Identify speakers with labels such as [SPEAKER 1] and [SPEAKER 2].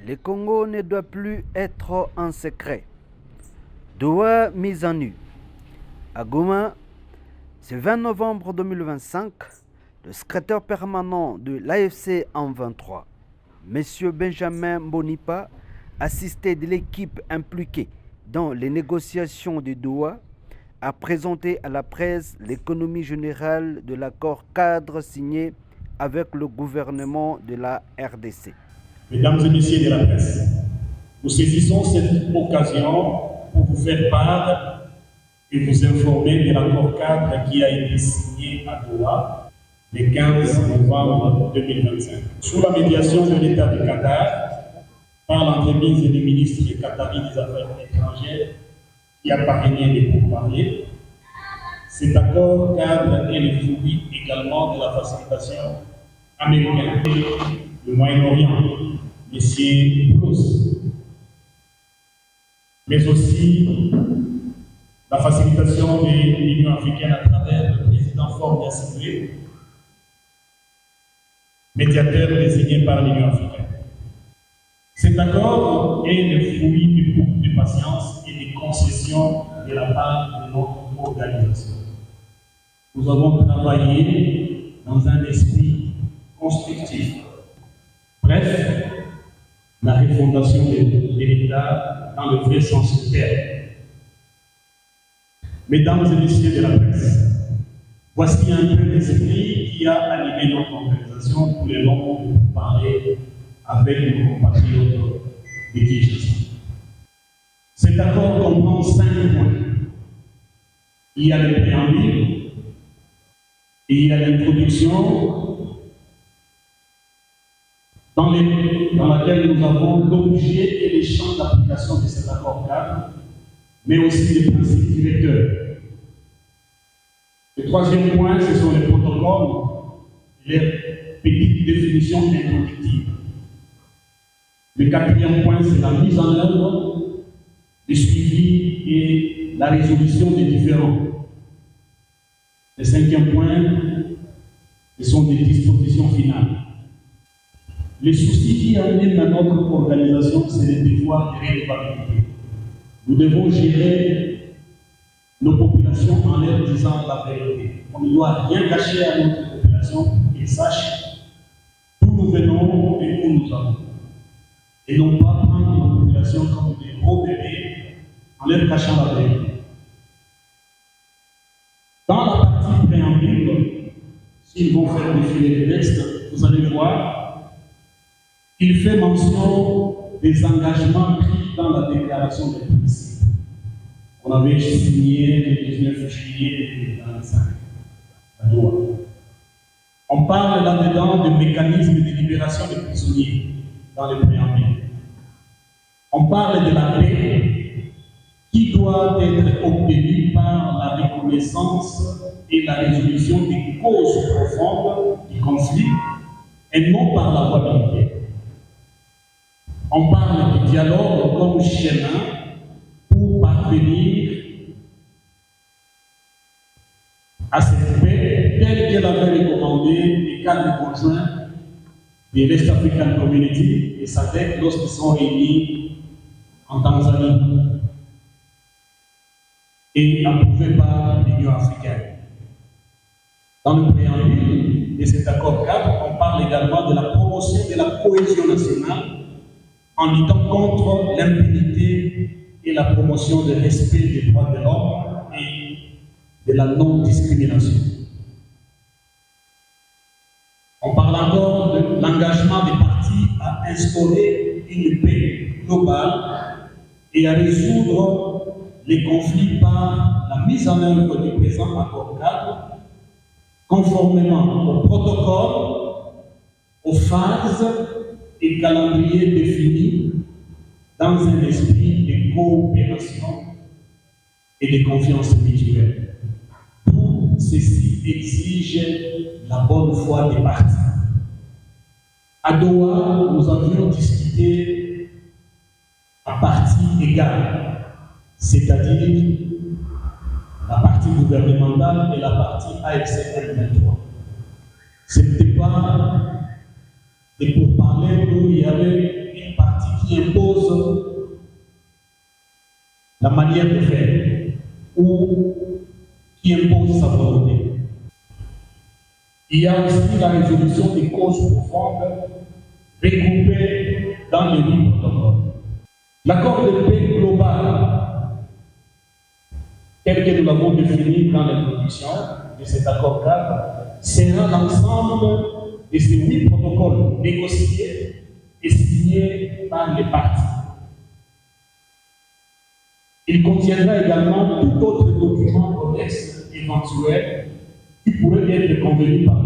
[SPEAKER 1] Le Congo ne doit plus être en secret. Doha mise en nu. À Goma, ce 20 novembre 2025, le secrétaire permanent de l'AFC en 23, M. Benjamin Mbonipa, assisté de l'équipe impliquée dans les négociations de Doha, a présenté à la presse l'économie générale de l'accord cadre signé avec le gouvernement de la RDC.
[SPEAKER 2] Mesdames et messieurs de la presse, nous saisissons cette occasion pour vous faire part et vous informer de l'accord cadre qui a été signé à Doha le 15 novembre 2025. Sous la médiation de l'État du Qatar, par l'entremise du ministre qatari des Affaires étrangères qui a parrainé les pourparlers, cet accord cadre est le fruit également de la facilitation américaine du Moyen-Orient, M. Bruce, mais aussi la facilitation de l'Union africaine à travers le président Faure Gnassingbé, médiateur désigné par l'Union africaine. Cet accord est le fruit du groupe de patience et des concessions de la part de notre organisation. Nous avons travaillé dans un esprit constructif. Bref, la refondation de l'État dans le vrai sens du terme. Mesdames et messieurs de la presse, voici un peu l'esprit qui a animé notre organisation pour les longs de parler avec nos compatriotes de Kinshasa. Cet accord comprend 5 points. Il y a le préambule, il y a l'introduction, dans laquelle nous avons l'objet et les champs d'application de cet accord cadre, mais aussi les principes directeurs. Le 3e point, ce sont les protocoles, les petites définitions introductives. Le 4e point, c'est la mise en œuvre, le suivi et la résolution des différends. Le 5e point, ce sont des dispositions finales. Les soucis qui animent à notre organisation, c'est les devoirs de redevabilité. Nous devons gérer nos populations en leur disant la vérité. On ne doit rien cacher à notre population pour qu'ils sachent d'où nous venons et où nous allons. Et non pas prendre nos populations comme des gros bébés en leur cachant la vérité. Dans la partie préambule, s'ils vont faire défiler le texte, vous allez voir, il fait mention des engagements pris dans la déclaration des principes. On avait signé le 19 juillet 2025 à Doha. On parle là-dedans de mécanismes de libération des prisonniers dans le préambule. On parle de la paix qui doit être obtenue par la reconnaissance et la résolution des causes profondes du conflit et non par la voie militaire. On parle du dialogue comme chemin pour parvenir à cette paix telle qu'elle avait recommandé les cadres conjoints de l'Est African Community et SADC lorsqu'ils sont réunis en Tanzanie et approuvés par l'Union africaine. Dans le préambule de cet accord cadre, on parle également de la promotion de la cohésion nationale en luttant contre l'impunité et la promotion du respect des droits de l'homme et de la non-discrimination. On parle encore de l'engagement des partis à instaurer une paix globale et à résoudre les conflits par la mise en œuvre du présent accord cadre, conformément au protocole, aux phases et calendriers définis dans un esprit de coopération et de confiance mutuelle. Tout ceci exige la bonne foi des parties. À Doha, nous avions discuté à partie égale, c'est-à-dire la partie gouvernementale et la partie AFC 23. Ce n'était pas et pour parler où il y avait une partie la manière de faire ou qui impose sa volonté. Il y a aussi la résolution des causes profondes regroupées dans les 8 protocoles. L'accord de paix global, tel que nous l'avons défini dans l'introduction de cet accord cadre, sera l'ensemble de ces 8 protocoles négociés et signés par les parties. Il contiendra également tout autre document connexe éventuel qui pourrait être convenu par